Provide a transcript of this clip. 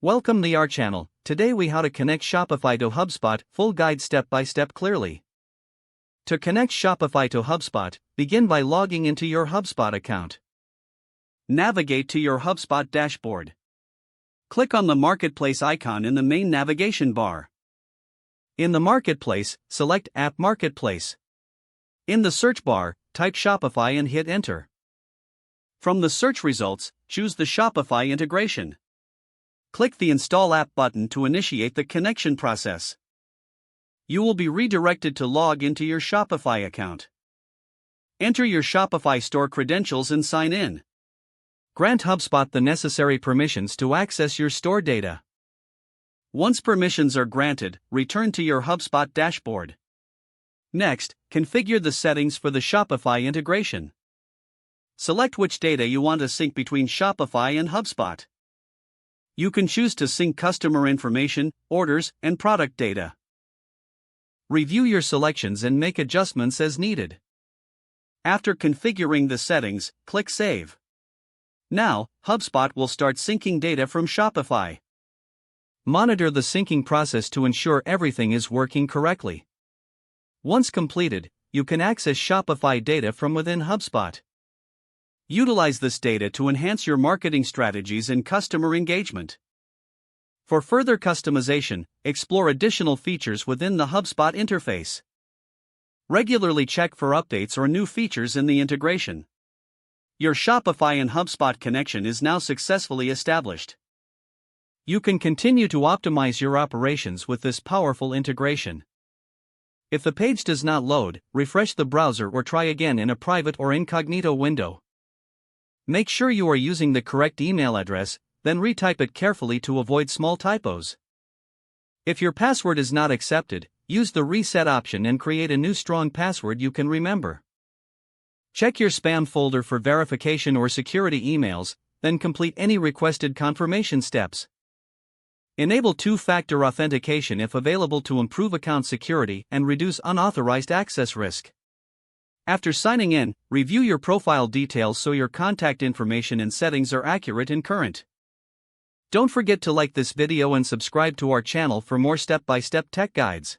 Welcome to our channel. Today we how to connect Shopify to HubSpot, full guide step by step clearly. To connect Shopify to HubSpot, begin by logging into your HubSpot account. Navigate to your HubSpot dashboard. Click on the Marketplace icon in the main navigation bar. In the Marketplace, select App Marketplace. In the search bar, type Shopify and hit Enter. From the search results, choose the Shopify integration. Click the Install App button to initiate the connection process. You will be redirected to log into your Shopify account. Enter your Shopify store credentials and sign in. Grant HubSpot the necessary permissions to access your store data. Once permissions are granted, return to your HubSpot dashboard. Next, configure the settings for the Shopify integration. Select which data you want to sync between Shopify and HubSpot. You can choose to sync customer information, orders, and product data. Review your selections and make adjustments as needed. After configuring the settings, click Save. Now, HubSpot will start syncing data from Shopify. Monitor the syncing process to ensure everything is working correctly. Once completed, you can access Shopify data from within HubSpot. Utilize this data to enhance your marketing strategies and customer engagement. For further customization, explore additional features within the HubSpot interface. Regularly check for updates or new features in the integration. Your Shopify and HubSpot connection is now successfully established. You can continue to optimize your operations with this powerful integration. If the page does not load, refresh the browser or try again in a private or incognito window. Make sure you are using the correct email address, then retype it carefully to avoid small typos. If your password is not accepted, use the reset option and create a new strong password you can remember. Check your spam folder for verification or security emails, then complete any requested confirmation steps. Enable two-factor authentication if available to improve account security and reduce unauthorized access risk. After signing in, review your profile details so your contact information and settings are accurate and current. Don't forget to like this video and subscribe to our channel for more step-by-step tech guides.